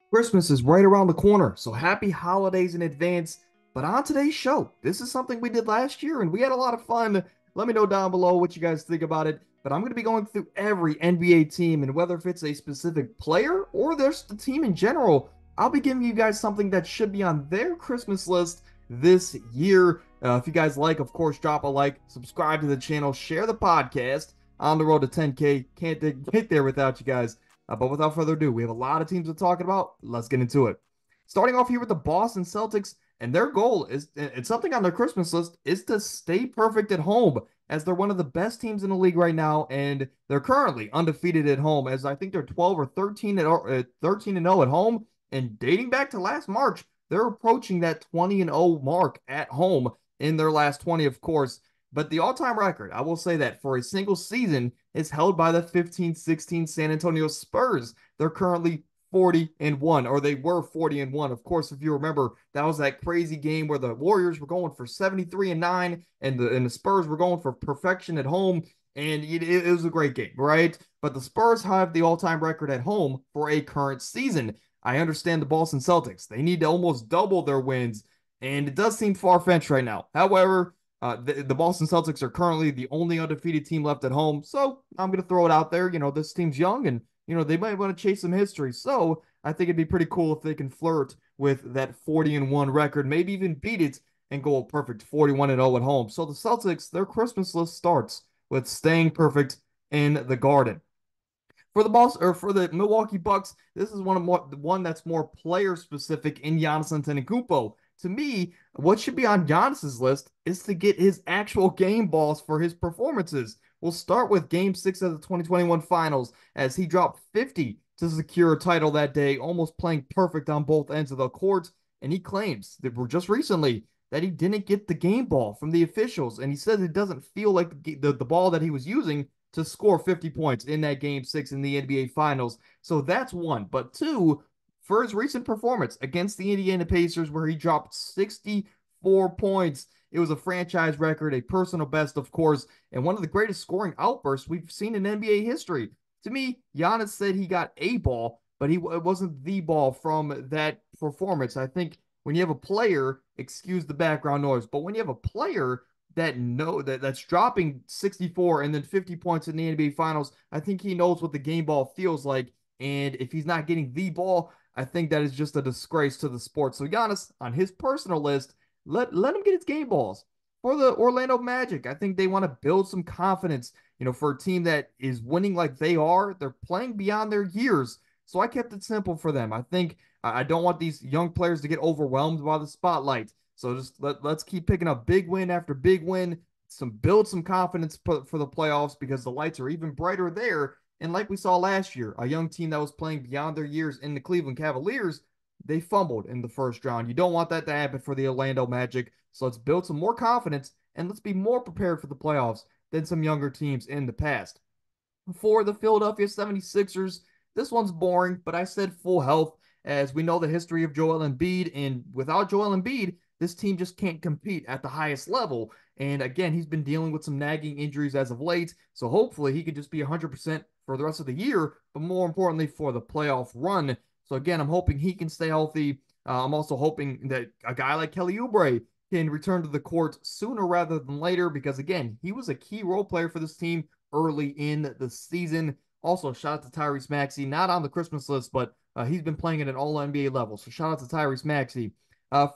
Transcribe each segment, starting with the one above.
Christmas is right around the corner, so happy holidays in advance. But on today's show, this is something we did last year and we had a lot of fun. Let me know down below what you guys think about it. But I'm going to be going through every NBA team, and whether if it's a specific player or there's the team in general, I'll be giving you guys something that should be on their Christmas list this year. If you guys like, of course, drop a like, subscribe to the channel, share the podcast. On the road to 10K. Can't get there without you guys. But without further ado, we have a lot of teams to talk about. Let's get into it. Starting off here with the Boston Celtics, and their goal is, it's something on their Christmas list, is to stay perfect at home, as they're one of the best teams in the league right now, and they're currently undefeated at home, as I think they're 12 or 13 and 0 at home, and dating back to last March, they're approaching that 20 and 0 mark at home in their last 20, of course. But the all-time record, I will say that for a single season, is held by the 15-16 San Antonio Spurs. They're currently 40 and 1, or they were 40 and 1. Of course, if you remember, that was that crazy game where the Warriors were going for 73 and 9 and the Spurs were going for perfection at home. And it was a great game, right? But the Spurs have the all-time record at home for a current season. I understand the Boston Celtics. They need to almost double their wins, and it does seem far-fetched right now. However, the Boston Celtics are currently the only undefeated team left at home. So I'm going to throw it out there. This team's young and, they might want to chase some history. So I think it'd be pretty cool if they can flirt with that 40 and 1 record, maybe even beat it and go a perfect 41 and 0 at home. So the Celtics, their Christmas list starts with staying perfect in the Garden. For the Milwaukee Bucks, this is one that's more player specific in Giannis Antetokounmpo. To me, what should be on Giannis's list is to get his actual game balls for his performances. We'll start with Game 6 of the 2021 Finals, as he dropped 50 to secure a title that day, almost playing perfect on both ends of the court. And he claims that just recently that he didn't get the game ball from the officials, and he says it doesn't feel like the ball that he was using to score 50 points in that Game 6 in the NBA Finals. So that's one. But two, for his recent performance against the Indiana Pacers, where he dropped 64 points. It was a franchise record, a personal best, of course, and one of the greatest scoring outbursts we've seen in NBA history. To me, Giannis said he got a ball, but it wasn't the ball from that performance. I think when you have a player, excuse the background noise, but when you have a player that's dropping 64 and then 50 points in the NBA Finals, I think he knows what the game ball feels like. And if he's not getting the ball, I think that is just a disgrace to the sport. So Giannis, on his personal list, let him get his game balls. For the Orlando Magic, I think they want to build some confidence, for a team that is winning like they are. They're playing beyond their years. So I kept it simple for them. I think I don't want these young players to get overwhelmed by the spotlight. So just let's keep picking up big win after big win, build some confidence for the playoffs, because the lights are even brighter there. And like we saw last year, a young team that was playing beyond their years in the Cleveland Cavaliers, they fumbled in the first round. You don't want that to happen for the Orlando Magic. So let's build some more confidence and let's be more prepared for the playoffs than some younger teams in the past. For the Philadelphia 76ers, this one's boring, but I said full health, as we know the history of Joel Embiid, and without Joel Embiid, this team just can't compete at the highest level. And again, he's been dealing with some nagging injuries as of late, so hopefully he can just be 100% for the rest of the year, but more importantly for the playoff run. So again, I'm hoping he can stay healthy. I'm also hoping that a guy like Kelly Oubre can return to the court sooner rather than later, because again, he was a key role player for this team early in the season. Also, shout out to Tyrese Maxey, not on the Christmas list, but he's been playing at an all NBA level. So shout out to Tyrese Maxey.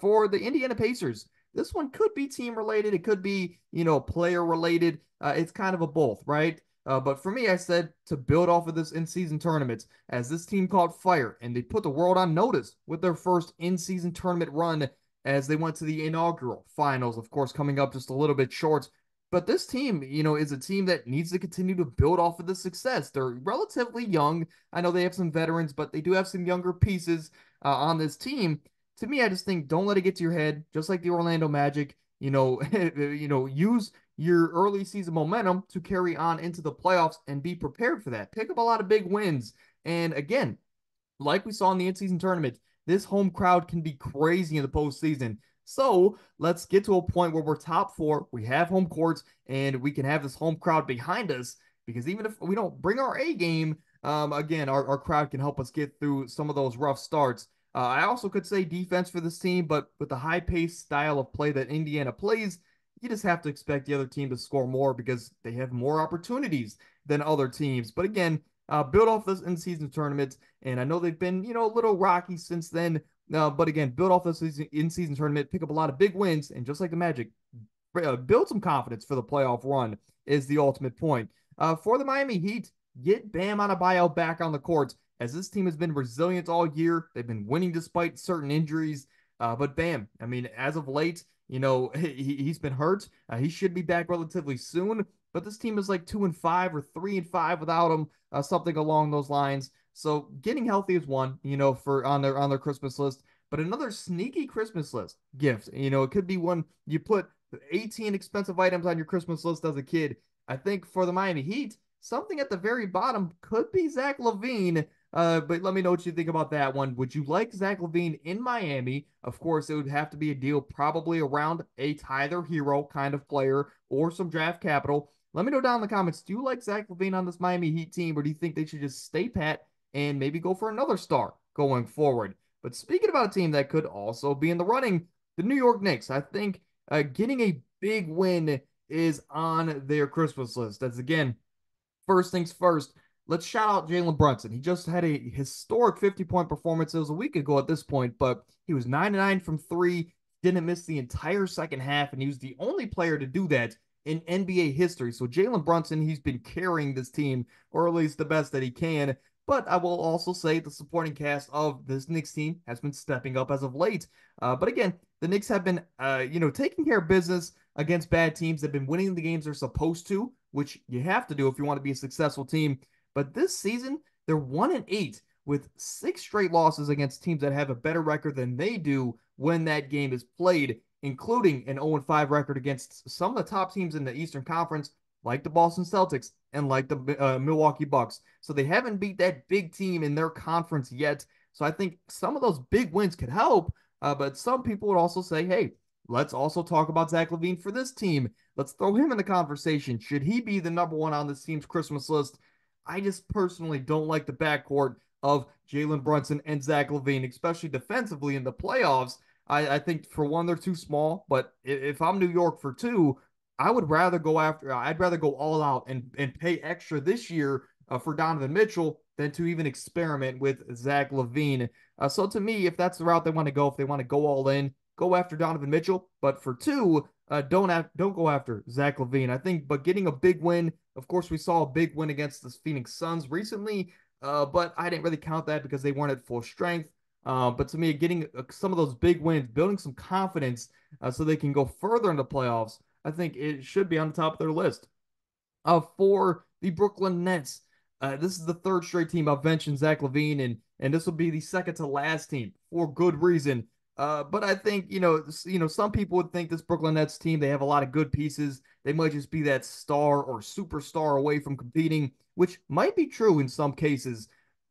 For the Indiana Pacers, this one could be team related. It could be, player related. It's kind of a both, right? But for me, I said to build off of this in-season tournament, as this team caught fire and they put the world on notice with their first in-season tournament run, as they went to the inaugural finals, of course, coming up just a little bit short. But this team, is a team that needs to continue to build off of the success. They're relatively young. I know they have some veterans, but they do have some younger pieces on this team. To me, I just think don't let it get to your head, just like the Orlando Magic. Use your early season momentum to carry on into the playoffs and be prepared for that. Pick up a lot of big wins. And again, like we saw in the in-season tournament, this home crowd can be crazy in the postseason. So let's get to a point where we're top four, we have home courts, and we can have this home crowd behind us. Because even if we don't bring our A game, again, our crowd can help us get through some of those rough starts. I also could say defense for this team, but with the high-paced style of play that Indiana plays, you just have to expect the other team to score more because they have more opportunities than other teams. But again, build off this in-season tournament, and I know they've been, a little rocky since then. But again, build off this in-season tournament, pick up a lot of big wins, and just like the Magic, build some confidence for the playoff run is the ultimate point. For the Miami Heat, get Bam Adebayo back on the court as this team has been resilient all year. They've been winning despite certain injuries. But Bam, I mean, as of late, he's been hurt. He should be back relatively soon. But this team is like 2-5 or 3-5 without him, something along those lines. So getting healthy is one, for on their Christmas list. But another sneaky Christmas list gift, it could be one you put 18 expensive items on your Christmas list as a kid. I think for the Miami Heat, something at the very bottom could be Zach LaVine. But let me know what you think about that one. Would you like Zach LaVine in Miami? Of course, it would have to be a deal probably around a Tyler Hero kind of player or some draft capital. Let me know down in the comments. Do you like Zach LaVine on this Miami Heat team, or do you think they should just stay pat and maybe go for another star going forward? But speaking about a team that could also be in the running, the New York Knicks. I think getting a big win is on their Christmas list. That's again, first things first. Let's shout out Jalen Brunson. He just had a historic 50-point performance. It was a week ago at this point, but he was 9-9 from three, didn't miss the entire second half, and he was the only player to do that in NBA history. So Jalen Brunson, he's been carrying this team, or at least the best that he can. But I will also say the supporting cast of this Knicks team has been stepping up as of late. But again, the Knicks have been, taking care of business against bad teams. They've been winning the games they're supposed to, which you have to do if you want to be a successful team. But this season, they're 1-8 with 6 straight losses against teams that have a better record than they do when that game is played, including an 0-5 record against some of the top teams in the Eastern Conference, like the Boston Celtics and like the Milwaukee Bucks. So they haven't beat that big team in their conference yet. So I think some of those big wins could help. But some people would also say, hey, let's also talk about Zach LaVine for this team. Let's throw him in the conversation. Should he be the number one on this team's Christmas list? I just personally don't like the backcourt of Jalen Brunson and Zach LaVine, especially defensively in the playoffs. I think for one, they're too small, but if I'm New York for two, I'd rather go all out and pay extra this year for Donovan Mitchell than to even experiment with Zach LaVine. So to me, if that's the route they want to go, if they want to go all in, go after Donovan Mitchell. But for two, don't go after Zach LaVine. I think, but getting a big win. Of course, we saw a big win against the Phoenix Suns recently, but I didn't really count that because they weren't at full strength. But to me, getting some of those big wins, building some confidence so they can go further in the playoffs, I think it should be on the top of their list. For the Brooklyn Nets, this is the third straight team I've mentioned Zach LaVine, and this will be the second to last team for good reason. But I think some people would think this Brooklyn Nets team, they have a lot of good pieces. They might just be that star or superstar away from competing, which might be true in some cases.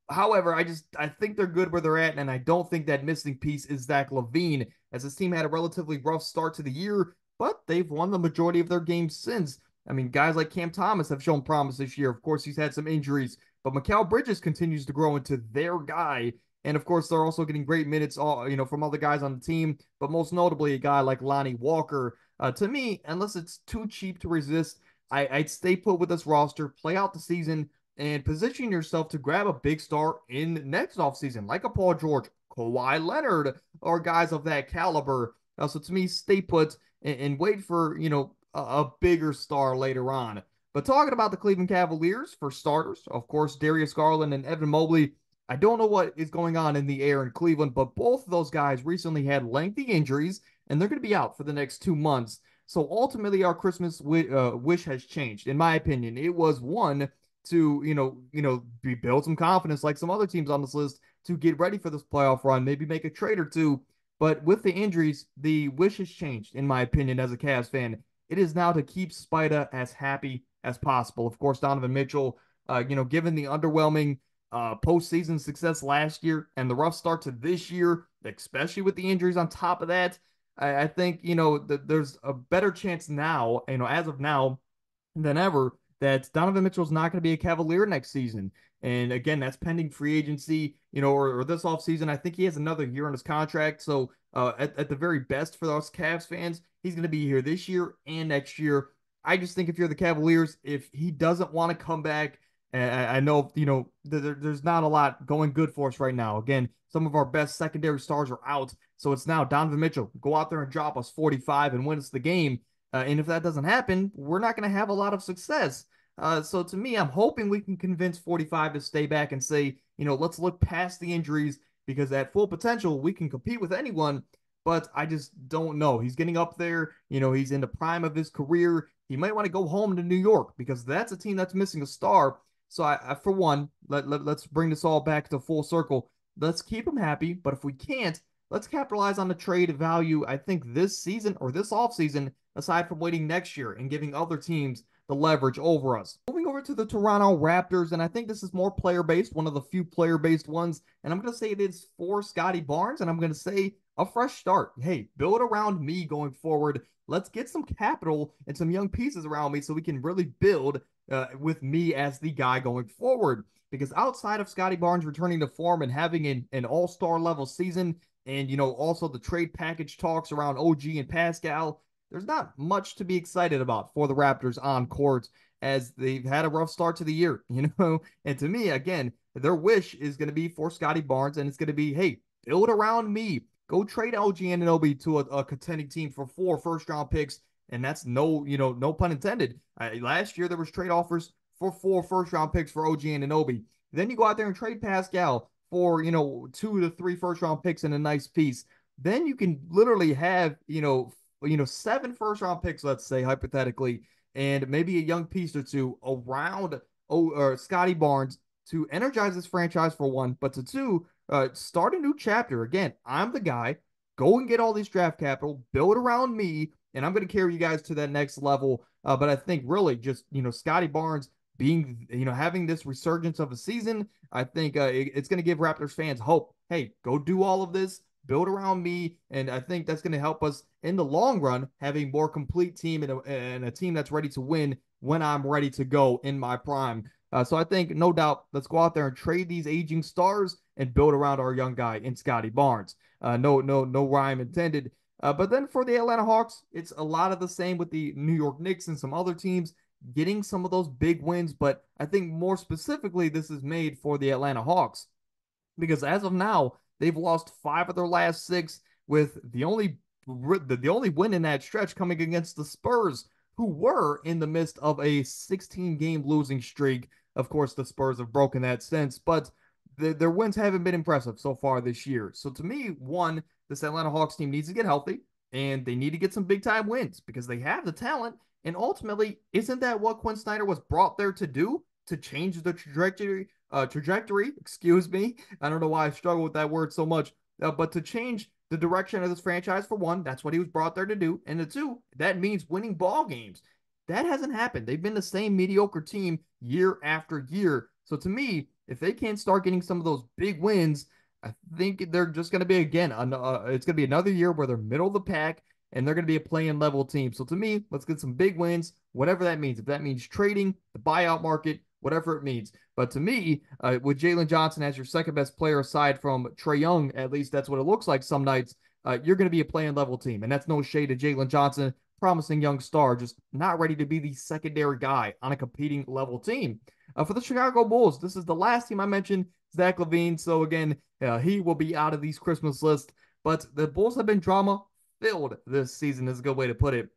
However, I think they're good where they're at, and I don't think that missing piece is Zach LaVine, as this team had a relatively rough start to the year, but they've won the majority of their games since. I mean, guys like Cam Thomas have shown promise this year. Of course, he's had some injuries, but Mikal Bridges continues to grow into their guy. And of course, they're also getting great minutes, from other guys on the team, but most notably a guy like Lonnie Walker. To me, unless it's too cheap to resist, I'd stay put with this roster, play out the season, and position yourself to grab a big star in next offseason, like a Paul George, Kawhi Leonard, or guys of that caliber. So to me, stay put and wait for, a bigger star later on. But talking about the Cleveland Cavaliers, for starters, of course, Darius Garland and Evan Mobley. I don't know what is going on in the air in Cleveland, but both of those guys recently had lengthy injuries, and they're going to be out for the next 2 months. So ultimately, our Christmas wish has changed. In my opinion, it was one to build some confidence, like some other teams on this list, to get ready for this playoff run, maybe make a trade or two. But with the injuries, the wish has changed, in my opinion, as a Cavs fan. It is now to keep Spida as happy as possible. Of course, Donovan Mitchell, given the underwhelming postseason success last year and the rough start to this year, especially with the injuries on top of that, I think, there's a better chance now, as of now, than ever, that Donovan Mitchell's not going to be a Cavalier next season. And again, that's pending free agency, or this offseason. I think he has another year on his contract. So at the very best for us Cavs fans, he's going to be here this year and next year. I just think if you're the Cavaliers, if he doesn't want to come back, I know, there's not a lot going good for us right now. Again, some of our best secondary stars are out. So it's now Donovan Mitchell, go out there and drop us 45 and win us the game. And if that doesn't happen, we're not going to have a lot of success. So to me, I'm hoping we can convince 45 to stay back and say, let's look past the injuries because at full potential, we can compete with anyone. But I just don't know. He's getting up there. He's in the prime of his career. He might want to go home to New York because that's a team that's missing a star. So for one, let's bring this all back to full circle. Let's keep him happy. But if we can't, let's capitalize on the trade value, I think, this season or this offseason, aside from waiting next year and giving other teams the leverage over us. Moving over to the Toronto Raptors, and I think this is more player-based, one of the few player-based ones, and I'm going to say it is for Scottie Barnes, and I'm going to say a fresh start. Hey, build around me going forward. Let's get some capital and some young pieces around me so we can really build with me as the guy going forward. Because outside of Scottie Barnes returning to form and having an all-star level season, and also the trade package talks around OG and Pascal, there's not much to be excited about for the Raptors on court as they've had a rough start to the year, And to me, again, their wish is going to be for Scottie Barnes, and it's going to be, hey, build around me. Go trade OG Anunoby to a contending team for 4 first-round picks, and that's no pun intended. Last year there was trade offers for 4 first-round picks for OG Anunoby. Then you go out there and trade Pascal for 2 to 3 first-round picks and a nice piece. Then you can literally have 7 first-round picks, let's say hypothetically, and maybe a young piece or two around Scottie Barnes to energize this franchise for one, but to two, start a new chapter. Again, I'm the guy. Go and get all these draft capital, build around me, and I'm going to carry you guys to that next level. But I think really just, Scottie Barnes being, having this resurgence of a season, I think it's going to give Raptors fans hope. Hey, go do all of this, build around me, and I think that's going to help us in the long run, having more complete team and a team that's ready to win when I'm ready to go in my prime. So I think, no doubt, let's go out there and trade these aging stars and build around our young guy in Scottie Barnes. No rhyme intended. But then for the Atlanta Hawks, it's a lot of the same with the New York Knicks and some other teams getting some of those big wins. But I think more specifically, this is made for the Atlanta Hawks because as of now, they've lost 5 of their last 6, with the only win in that stretch coming against the Spurs, who were in the midst of a 16-game losing streak. Of course, the Spurs have broken that since, but their wins haven't been impressive so far this year. So to me, one, this Atlanta Hawks team needs to get healthy, and they need to get some big-time wins because they have the talent. And ultimately, isn't that what Quinn Snyder was brought there to do? To change the trajectory, excuse me. I don't know why I struggle with that word so much, but to change the direction of this franchise, for one, that's what he was brought there to do. And the two, that means winning ball games. That hasn't happened. They've been the same mediocre team year after year. So to me, if they can't start getting some of those big wins, I think they're just going to be, again, it's going to be another year where they're middle of the pack and they're going to be a playing level team. So to me, let's get some big wins, whatever that means. If that means trading, the buyout market, whatever it means. But to me, with Jalen Johnson as your second best player aside from Trae Young, at least that's what it looks like some nights, you're going to be a playing level team. And that's no shade to Jalen Johnson, promising young star, just not ready to be the secondary guy on a competing level team. For the Chicago Bulls, this is the last team I mentioned, Zach LaVine. So again, he will be out of these Christmas lists. But the Bulls have been drama-filled this season, is a good way to put it.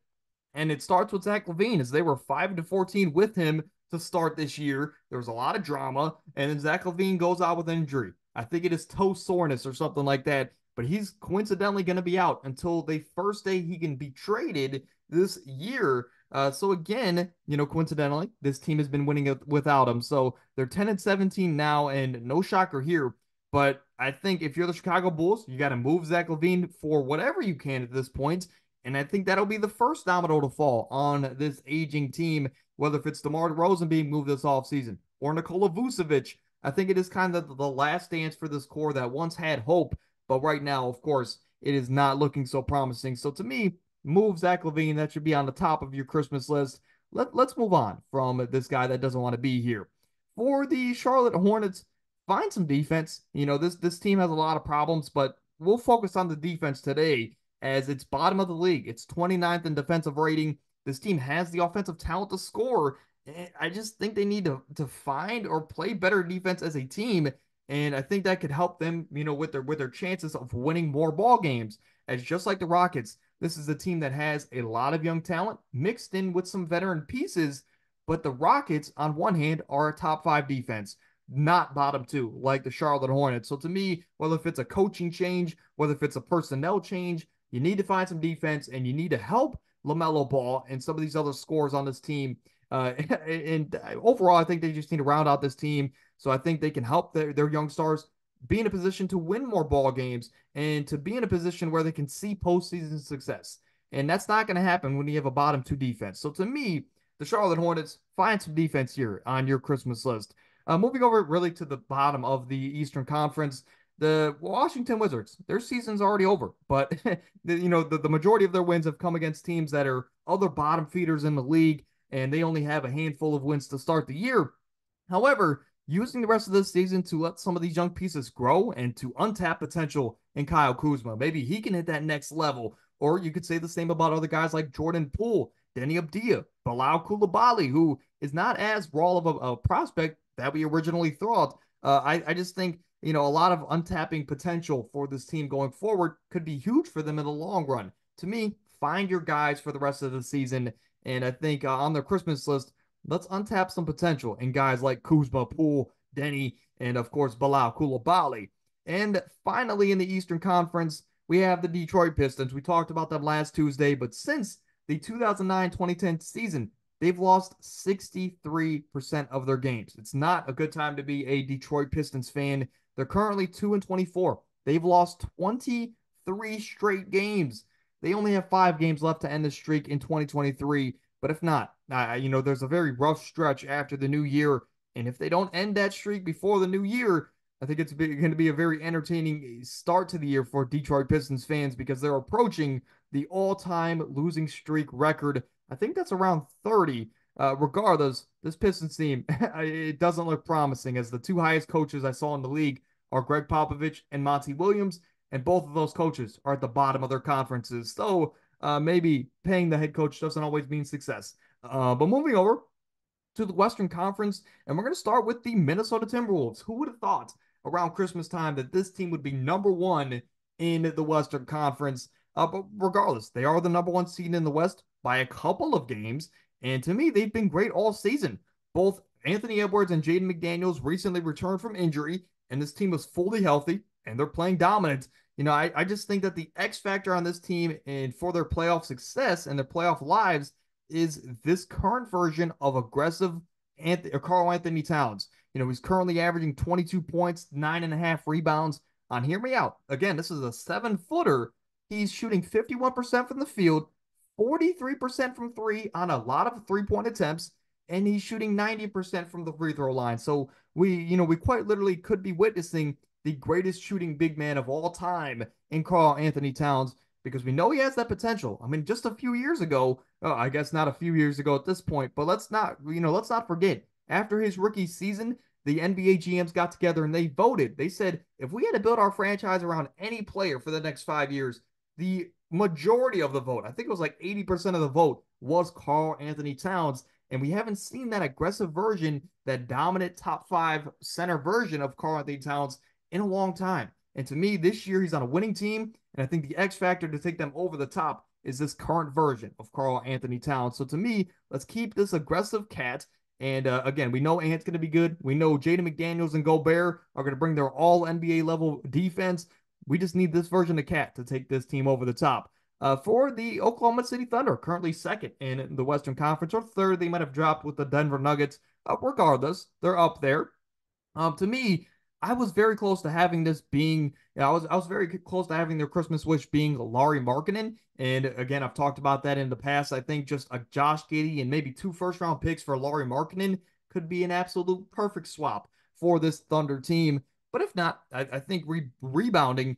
And it starts with Zach LaVine, as they were 5-14 with him to start this year. There was a lot of drama, and then Zach LaVine goes out with an injury. I think it is toe soreness or something like that, but he's coincidentally going to be out until the first day he can be traded this year. So again, coincidentally, this team has been winning without him. So they're 10-17 now, and no shocker here. But I think if you're the Chicago Bulls, you got to move Zach LaVine for whatever you can at this point. And I think that'll be the first domino to fall on this aging team, whether if it's DeMar DeRozan being moved this offseason or Nikola Vucevic. I think it is kind of the last dance for this core that once had hope, but right now, of course, it is not looking so promising. So to me, move Zach LaVine. That should be on the top of your Christmas list. Let's move on from this guy that doesn't want to be here. For the Charlotte Hornets, find some defense. This team has a lot of problems, but we'll focus on the defense today as it's bottom of the league. It's 29th in defensive rating. This team has the offensive talent to score. I just think they need to find or play better defense as a team. And I think that could help them, with their chances of winning more ball games. As just like the Rockets, this is a team that has a lot of young talent mixed in with some veteran pieces. But the Rockets, on one hand, are a top five defense, not bottom two, like the Charlotte Hornets. So to me, whether if it's a coaching change, whether if it's a personnel change, you need to find some defense and you need to help LaMelo Ball and some of these other scores on this team. And overall, I think they just need to round out this team. So I think they can help their young stars be in a position to win more ball games and to be in a position where they can see postseason success. And that's not going to happen when you have a bottom two defense. So to me, the Charlotte Hornets, find some defense here on your Christmas list. Moving over really to the bottom of the Eastern Conference, the Washington Wizards, their season's already over, but the majority of their wins have come against teams that are other bottom feeders in the league, and they only have a handful of wins to start the year. However, using the rest of this season to let some of these young pieces grow and to untap potential in Kyle Kuzma, maybe he can hit that next level. Or you could say the same about other guys like Jordan Poole, Denny Abdia, Bilal Koulibaly, who is not as raw of a prospect that we originally thought. I just think, a lot of untapping potential for this team going forward could be huge for them in the long run. To me, find your guys for the rest of the season. And I think on their Christmas list, let's untap some potential in guys like Kuzma, Poole, Denny, and of course, Bilal Koulibaly. And finally, in the Eastern Conference, we have the Detroit Pistons. We talked about them last Tuesday, but since the 2009-2010 season, they've lost 63% of their games. It's not a good time to be a Detroit Pistons fan. They're currently 2-24. They've lost 23 straight games. They only have 5 games left to end the streak in 2023. But if not, there's a very rough stretch after the new year. And if they don't end that streak before the new year, I think it's going to be a very entertaining start to the year for Detroit Pistons fans because they're approaching the all-time losing streak record. I think that's around 30. Regardless, this Pistons team, it doesn't look promising as the two highest coaches I saw in the league are Greg Popovich and Monty Williams, and both of those coaches are at the bottom of their conferences. So maybe paying the head coach doesn't always mean success. But moving over to the Western Conference, and we're going to start with the Minnesota Timberwolves. Who would have thought around Christmas time that this team would be number one in the Western Conference? But regardless, they are the number one seed in the West by a couple of games. And to me, they've been great all season. Both Anthony Edwards and Jaden McDaniels recently returned from injury, and this team was fully healthy, and they're playing dominant. I just think that the X factor on this team and for their playoff success and their playoff lives is this current version of aggressive Karl-Anthony Towns. He's currently averaging 22 points, 9.5 rebounds. Hear me out. Again, this is a 7-footer. He's shooting 51% from the field, 43% from three on a lot of three-point attempts, and he's shooting 90% from the free throw line. So we quite literally could be witnessing the greatest shooting big man of all time in Karl-Anthony Towns because we know he has that potential. I mean, just a few years ago, I guess not a few years ago at this point, but let's not forget, after his rookie season, the NBA GMs got together and they voted. They said, if we had to build our franchise around any player for the next 5 years, the majority of the vote, I think it was like 80% of the vote, was Karl-Anthony Towns. And we haven't seen that aggressive version, that dominant top five center version of Karl-Anthony Towns in a long time. And to me, this year he's on a winning team. And I think the X factor to take them over the top is this current version of Karl-Anthony Towns. So to me, let's keep this aggressive cat. And again, we know Ant's going to be good. We know Jaden McDaniels and Gobert are going to bring their all NBA level defense. We just need this version of cat to take this team over the top. For the Oklahoma City Thunder, currently second in the Western Conference, or third, they might have dropped with the Denver Nuggets. Regardless, they're up there. To me, I was very close to having this being, I was very close to having their Christmas wish being Lauri Markkanen. And again, I've talked about that in the past. I think just a Josh Giddey and maybe 2 first-round picks for Lauri Markkanen could be an absolute perfect swap for this Thunder team. But if not, I think rebounding,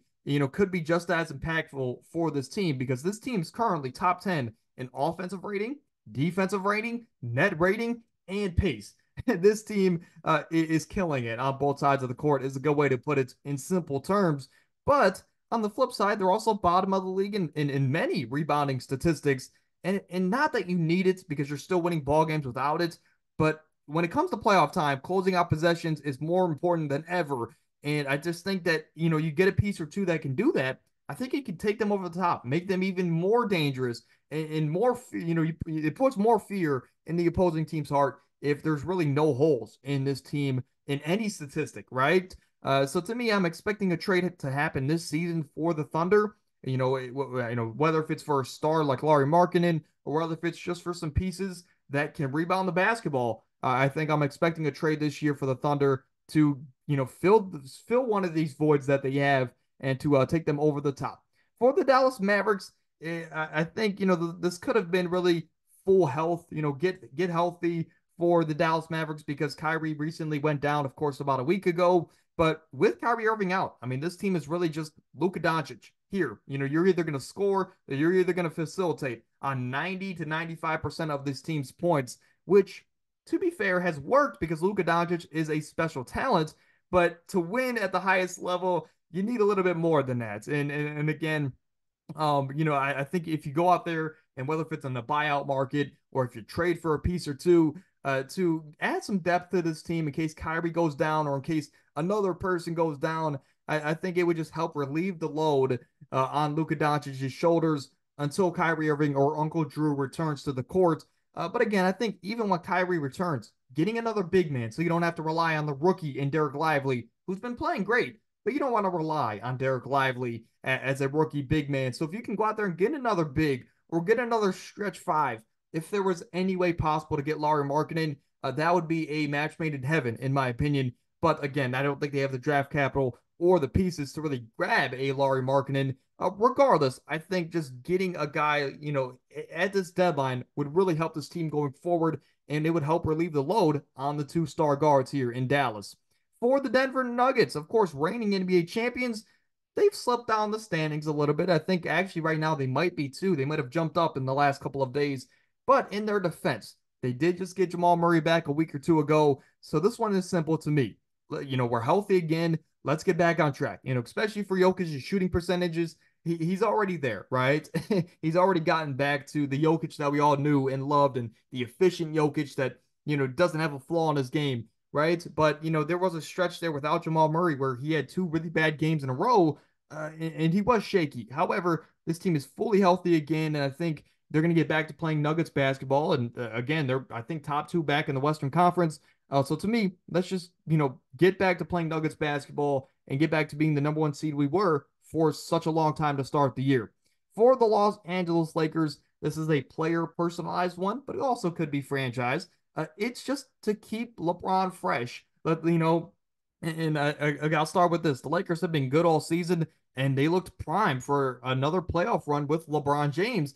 could be just as impactful for this team because this team is currently top 10 in offensive rating, defensive rating, net rating, and pace. This team is killing it on both sides of the court, is a good way to put it in simple terms. But on the flip side, they're also bottom of the league in many rebounding statistics. And not that you need it because you're still winning ball games without it, but when it comes to playoff time, closing out possessions is more important than ever. And I just think that, you get a piece or two that can do that. I think it can take them over the top, make them even more dangerous and more, it puts more fear in the opposing team's heart if there's really no holes in this team in any statistic, right? So to me, I'm expecting a trade to happen this season for the Thunder. Whether if it's for a star like Lauri Markkanen or whether if it's just for some pieces that can rebound the basketball. I think I'm expecting a trade this year for the Thunder to, fill one of these voids that they have and to take them over the top. For the Dallas Mavericks, I think this could have been really full health. Get healthy for the Dallas Mavericks because Kyrie recently went down, of course, about a week ago. But with Kyrie Irving out, I mean, this team is really just Luka Doncic here. You're either going to score or you're either going to facilitate on 90 to 95% of this team's points, which, to be fair, has worked because Luka Doncic is a special talent. But to win at the highest level, you need a little bit more than that. And again, I think if you go out there and whether if it's in the buyout market or if you trade for a piece or two, to add some depth to this team in case Kyrie goes down or in case another person goes down, I think it would just help relieve the load on Luka Doncic's shoulders until Kyrie Irving or Uncle Drew returns to the court. But again, I think even when Kyrie returns, getting another big man so you don't have to rely on the rookie in Derek Lively, who's been playing great, but you don't want to rely on Derek Lively as a rookie big man. So if you can go out there and get another big or get another stretch five, if there was any way possible to get Lauri Markkanen, that would be a match made in heaven, in my opinion. But again, I don't think they have the draft capital or the pieces to really grab a Lauri Markkanen. Regardless, I think just getting a guy, at this deadline would really help this team going forward, and it would help relieve the load on the two-star guards here in Dallas. For the Denver Nuggets, of course, reigning NBA champions, they've slipped down the standings a little bit. I think actually right now they might be too. They might have jumped up in the last couple of days. But in their defense, they did just get Jamal Murray back a week or two ago. So this one is simple to me. We're healthy again. Let's get back on track. Especially for Jokic's shooting percentages. He's already there, right? He's already gotten back to the Jokic that we all knew and loved and the efficient Jokic that, doesn't have a flaw in his game, right? But, there was a stretch there without Jamal Murray where he had two really bad games in a row and he was shaky. However, this team is fully healthy again, and I think they're going to get back to playing Nuggets basketball. And again, they're, I think, top two back in the Western Conference. So to me, let's just, get back to playing Nuggets basketball and get back to being the number one seed we were for such a long time to start the year. For the Los Angeles Lakers, this is a player personalized one, but it also could be franchise. It's just to keep LeBron fresh. But, and I'll start with this. The Lakers have been good all season, and they looked prime for another playoff run with LeBron James.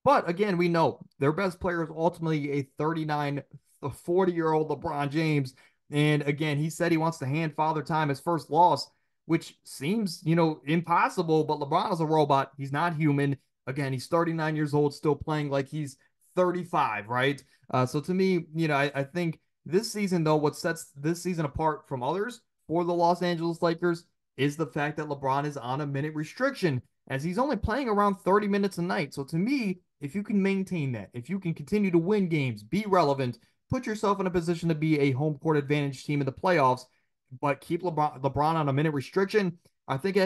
But again, we know their best player is ultimately a 39, 40-year-old LeBron James. And again, he said he wants to hand Father Time his first loss, which seems, impossible. But LeBron is a robot. He's not human. Again, he's 39 years old, still playing like he's 35, right? So to me, I think this season, though, what sets this season apart from others for the Los Angeles Lakers is the fact that LeBron is on a minute restriction, as he's only playing around 30 minutes a night. So to me, if you can maintain that, if you can continue to win games, be relevant, put yourself in a position to be a home court advantage team in the playoffs, but keep LeBron on a minute restriction, I think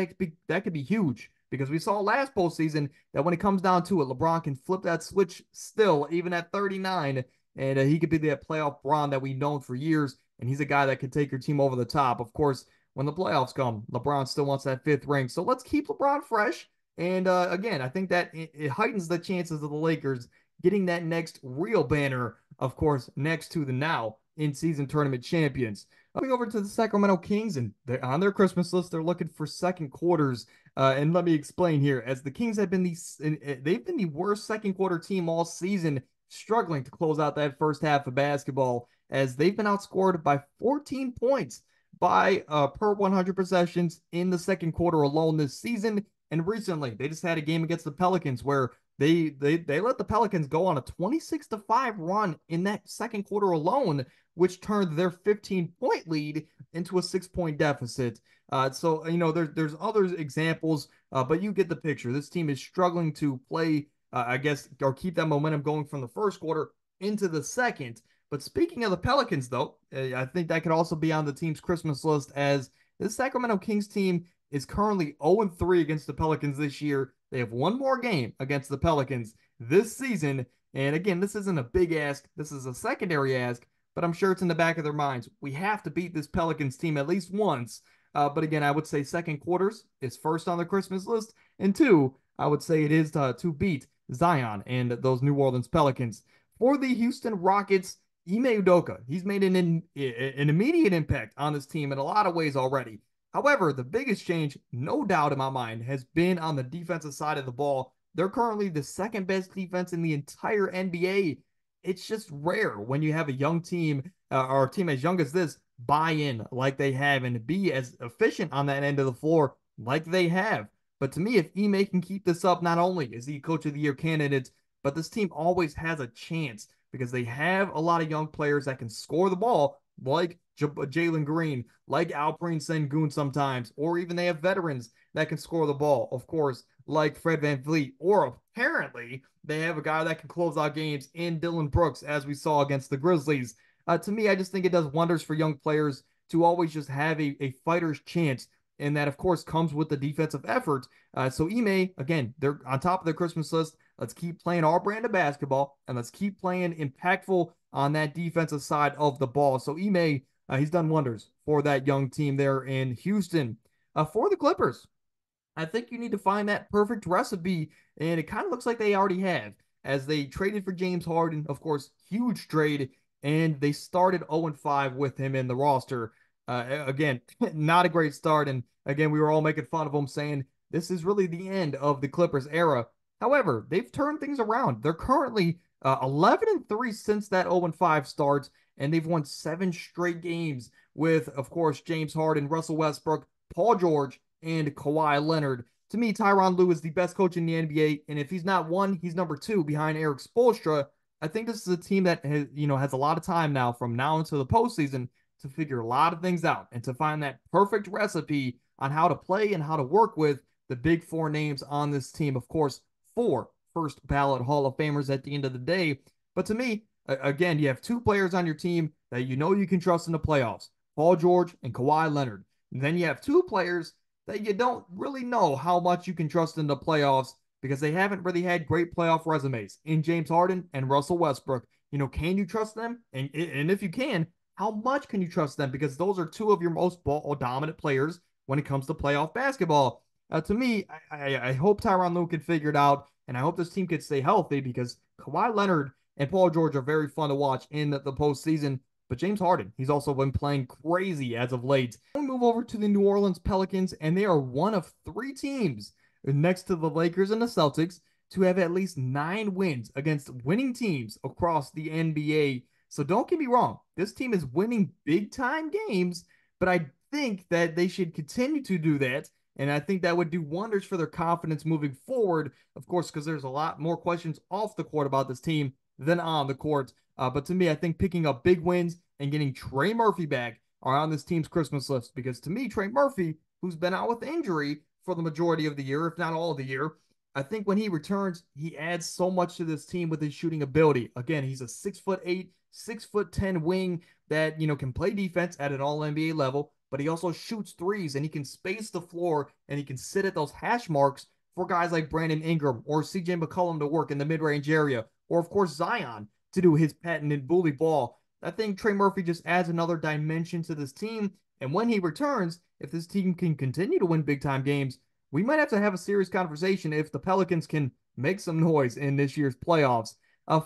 that could be huge because we saw last postseason that when it comes down to it, LeBron can flip that switch still, even at 39, and he could be that playoff Bron that we've known for years, and he's a guy that could take your team over the top. Of course, when the playoffs come, LeBron still wants that fifth ring. So let's keep LeBron fresh. And again, I think that it heightens the chances of the Lakers getting that next real banner, of course, next to the now in-season tournament champions. Moving over to the Sacramento Kings, and on their Christmas list, they're looking for second quarters. And let me explain here, as the Kings have been they've been the worst second quarter team all season, struggling to close out that first half of basketball, as they've been outscored by 14 points by per 100 possessions in the second quarter alone this season. And recently, they just had a game against the Pelicans where They let the Pelicans go on a 26-5 run in that second quarter alone, which turned their 15-point lead into a 6-point deficit. So there's other examples, but you get the picture. This team is struggling to play, I guess, or keep that momentum going from the first quarter into the second. But speaking of the Pelicans, though, I think that could also be on the team's Christmas list, as this Sacramento Kings team is currently 0-3 against the Pelicans this year. They have one more game against the Pelicans this season. And again, this isn't a big ask. This is a secondary ask, but I'm sure it's in the back of their minds. We have to beat this Pelicans team at least once. But again, I would say second quarters is first on the Christmas list. And two, I would say it is to beat Zion and those New Orleans Pelicans. For the Houston Rockets, Ime Udoka, he's made an immediate impact on this team in a lot of ways already. However, the biggest change, no doubt in my mind, has been on the defensive side of the ball. They're currently the second best defense in the entire NBA. It's just rare when you have a young team or a team as young as this buy in like they have and be as efficient on that end of the floor like they have. But to me, if Ime can keep this up, not only is he Coach of the Year candidate, but this team always has a chance because they have a lot of young players that can score the ball, like Jalen Green, like Alperen Sengun sometimes, or even they have veterans that can score the ball, of course, like Fred VanVleet, or apparently they have a guy that can close out games in Dillon Brooks, as we saw against the Grizzlies. To me, I just think it does wonders for young players to always just have a fighter's chance, and that, of course, comes with the defensive effort. So Ime, again, they're on top of their Christmas list. Let's keep playing our brand of basketball, and let's keep playing impactful on that defensive side of the ball. So Ime, he's done wonders for that young team there in Houston. For the Clippers, I think you need to find that perfect recipe, and it kind of looks like they already have, as they traded for James Harden, of course, huge trade, and they started 0-5 with him in the roster. Again, not a great start, and again, we were all making fun of him, saying this is really the end of the Clippers era. However, they've turned things around. They're currently 11-3 since that 0-5 start, and they've won 7 straight games with, of course, James Harden, Russell Westbrook, Paul George, and Kawhi Leonard. To me, Tyronn Lue is the best coach in the NBA, and if he's not one, he's number two behind Erik Spoelstra. I think this is a team that has a lot of time now from now into the postseason to figure a lot of things out and to find that perfect recipe on how to play and how to work with the big four names on this team. Of course, 4 first ballot Hall of Famers at the end of the day. But to me, again, you have 2 players on your team that you can trust in the playoffs, Paul George and Kawhi Leonard. And then you have 2 players that you don't really know how much you can trust in the playoffs because they haven't really had great playoff resumes in James Harden and Russell Westbrook. Can you trust them? And if you can, how much can you trust them? Because those are 2 of your most ball dominant players when it comes to playoff basketball. To me, I hope Tyronn Lue can figure it out, and I hope this team can stay healthy because Kawhi Leonard and Paul George are very fun to watch in the postseason. But James Harden, he's also been playing crazy as of late. We move over to the New Orleans Pelicans, and they are one of 3 teams next to the Lakers and the Celtics to have at least 9 wins against winning teams across the NBA. So don't get me wrong, this team is winning big time games, but I think that they should continue to do that. And I think that would do wonders for their confidence moving forward, of course, because there's a lot more questions off the court about this team than on the court. But to me, I think picking up big wins and getting Trey Murphy back are on this team's Christmas list because to me, Trey Murphy, who's been out with injury for the majority of the year, if not all of the year, I think when he returns, he adds so much to this team with his shooting ability. Again, he's a 6'8", 6'10" wing that can play defense at an all NBA level, but he also shoots threes and he can space the floor and he can sit at those hash marks for guys like Brandon Ingram or CJ McCollum to work in the mid-range area, or of course Zion to do his patented bully ball. I think Trey Murphy just adds another dimension to this team, and when he returns, if this team can continue to win big-time games, we might have a serious conversation if the Pelicans can make some noise in this year's playoffs.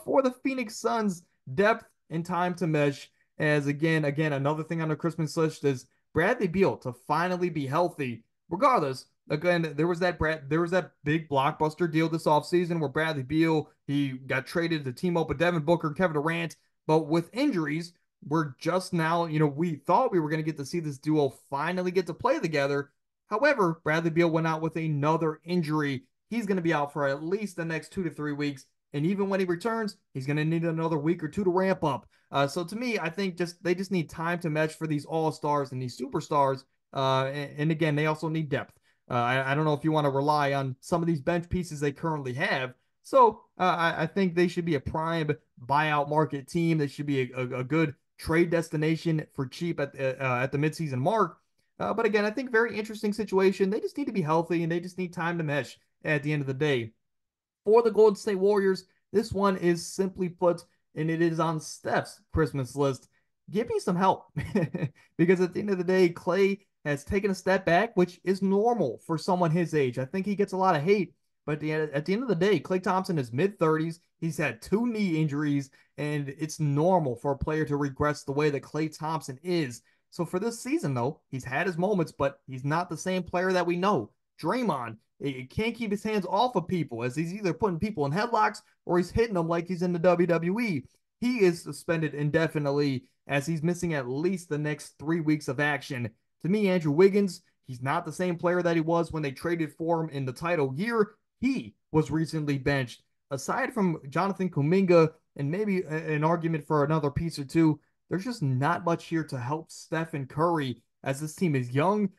For the Phoenix Suns, depth and time to mesh, as again, another thing on the Christmas list is Bradley Beal to finally be healthy. Regardless, again, there was that big blockbuster deal this offseason where Bradley Beal, he got traded to team up with Devin Booker and Kevin Durant, but with injuries, we're just now, we thought we were going to get to see this duo finally get to play together. However, Bradley Beal went out with another injury. he's going to be out for at least the next 2 to 3 weeks. And even when he returns, he's going to need another week or two to ramp up. So to me, I think they just need time to mesh for these all stars and these superstars. And again, they also need depth. I don't know if you want to rely on some of these bench pieces they currently have. So I think they should be a prime buyout market team. They should be a good trade destination for cheap at the midseason mark. But again, I think very interesting situation. They just need to be healthy and they just need time to mesh at the end of the day. For the Golden State Warriors, this one is simply put, and it is on Steph's Christmas list. Give me some help. Because at the end of the day, Klay has taken a step back, which is normal for someone his age. I think he gets a lot of hate, but at the end of the day, Klay Thompson is mid-30s. He's had 2 knee injuries, and it's normal for a player to regress the way that Klay Thompson is. So for this season, though, he's had his moments, but he's not the same player that we know. Draymond, he can't keep his hands off of people as he's either putting people in headlocks or he's hitting them like he's in the WWE. He is suspended indefinitely as he's missing at least the next 3 weeks of action. To me, Andrew Wiggins, he's not the same player that he was when they traded for him in the title year. He was recently benched. Aside from Jonathan Kuminga and maybe an argument for another piece or two, there's just not much here to help Stephen Curry as this team is young,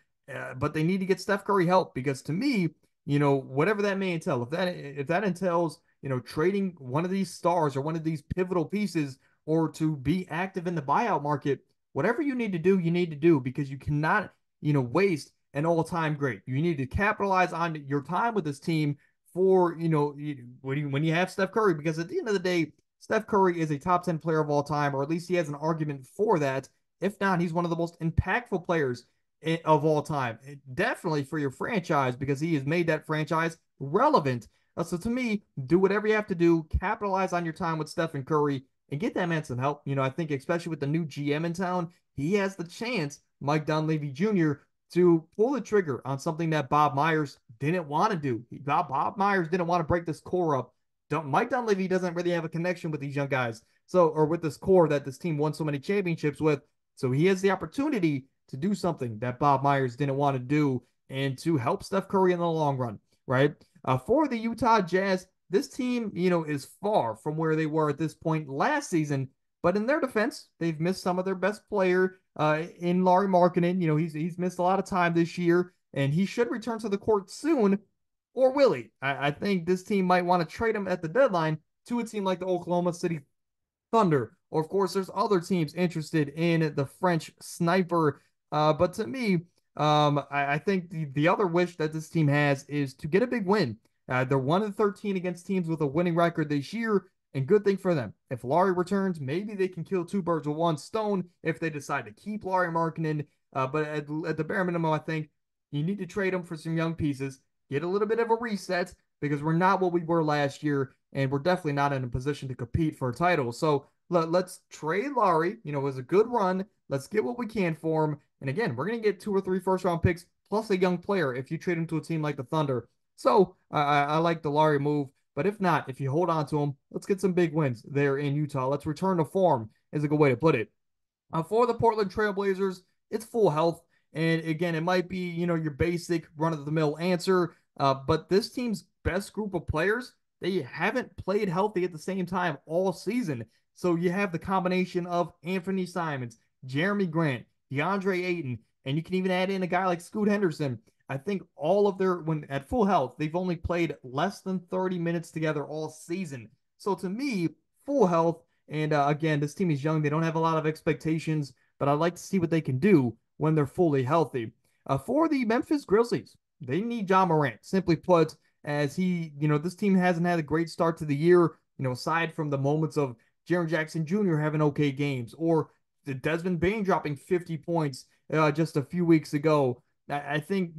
but they need to get Steph Curry help because to me, whatever that may entail, if that entails, trading one of these stars or one of these pivotal pieces or to be active in the buyout market, whatever you need to do, you need to do because you cannot, waste an all-time great. You need to capitalize on your time with this team for, when you have Steph Curry, because at the end of the day, Steph Curry is a top 10 player of all time, or at least he has an argument for that. If not, he's one of the most impactful players of all time. Definitely for your franchise because he has made that franchise relevant. So to me, do whatever you have to do, capitalize on your time with Stephen Curry, and get that man some help. I think especially with the new GM in town, he has the chance, Mike Dunleavy Jr., to pull the trigger on something that Bob Myers didn't want to do. Bob Myers didn't want to break this core up. Mike Dunleavy doesn't really have a connection with these young guys. So, or with this core that this team won so many championships with. So he has the opportunity to do something that Bob Myers didn't want to do and to help Steph Curry in the long run, right? For the Utah Jazz, this team, is far from where they were at this point last season. But in their defense, they've missed some of their best player in Lauri Markkanen. He's missed a lot of time this year, and he should return to the court soon. Or will he? I think this team might want to trade him at the deadline to a team like the Oklahoma City Thunder. Or, of course, there's other teams interested in the French sniper. But to me, I think the other wish that this team has is to get a big win. They're 1-13 against teams with a winning record this year, and good thing for them. If Lauri returns, maybe they can kill two birds with one stone if they decide to keep Lauri Markkanen. But at the bare minimum, I think you need to trade him for some young pieces, get a little bit of a reset because we're not what we were last year, and we're definitely not in a position to compete for a title. So let's trade Lauri. It was a good run. Let's get what we can for him. And again, we're going to get 2 or 3 first-round picks plus a young player if you trade him to a team like the Thunder. So I like the Lauri move. But if not, if you hold on to him, let's get some big wins there in Utah. Let's return to form is a good way to put it. For the Portland Trailblazers, it's full health. And again, it might be, your basic run-of-the-mill answer. But this team's best group of players, they haven't played healthy at the same time all season. So you have the combination of Anthony Simons, Jeremy Grant, DeAndre Ayton, and you can even add in a guy like Scoot Henderson. I think all of when at full health, they've only played less than 30 minutes together all season. So to me, full health. And again, this team is young. They don't have a lot of expectations, but I'd like to see what they can do when they're fully healthy. For the Memphis Grizzlies, they need Ja Morant. Simply put, as this team hasn't had a great start to the year, aside from the moments of Jaren Jackson Jr. having okay games or the Desmond Bane dropping 50 points just a few weeks ago. I think,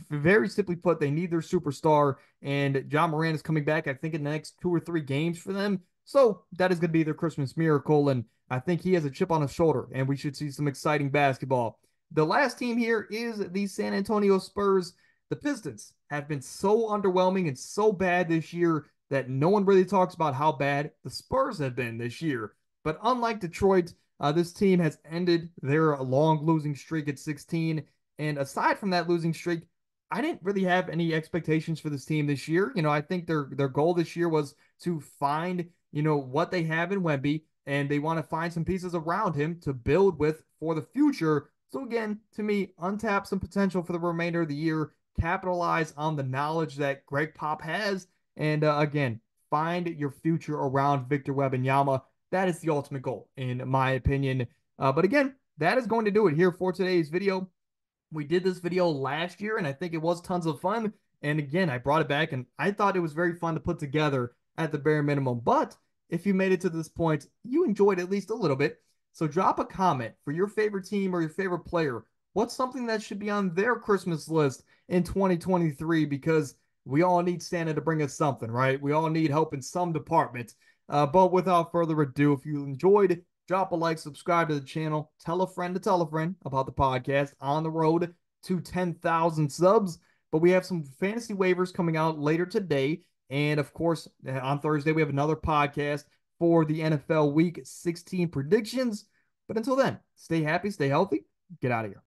very simply put, they need their superstar, and Ja Morant is coming back, I think, in the next 2 or 3 games for them. So that is going to be their Christmas miracle, and I think he has a chip on his shoulder, and we should see some exciting basketball. The last team here is the San Antonio Spurs. The Pistons have been so underwhelming and so bad this year that no one really talks about how bad the Spurs have been this year. But unlike Detroit, this team has ended their long losing streak at 16. And aside from that losing streak, I didn't really have any expectations for this team this year. I think their goal this year was to find, what they have in Wemby, and they want to find some pieces around him to build with for the future. So again, to me, untap some potential for the remainder of the year, capitalize on the knowledge that Greg Pop has, and again, find your future around Victor Wembanyama. That is the ultimate goal, in my opinion. But again, that is going to do it here for today's video. We did this video last year, and I think it was tons of fun. And again, I brought it back, and I thought it was very fun to put together at the bare minimum. But if you made it to this point, you enjoyed at least a little bit. So drop a comment for your favorite team or your favorite player. What's something that should be on their Christmas list in 2023? Because we all need Santa to bring us something, right? We all need help in some department. But without further ado, if you enjoyed, drop a like, subscribe to the channel, tell a friend to tell a friend about the podcast. On the road to 10,000 subs. But we have some fantasy waivers coming out later today. And of course, on Thursday, we have another podcast for the NFL Week 16 predictions. But until then, stay happy, stay healthy, get out of here.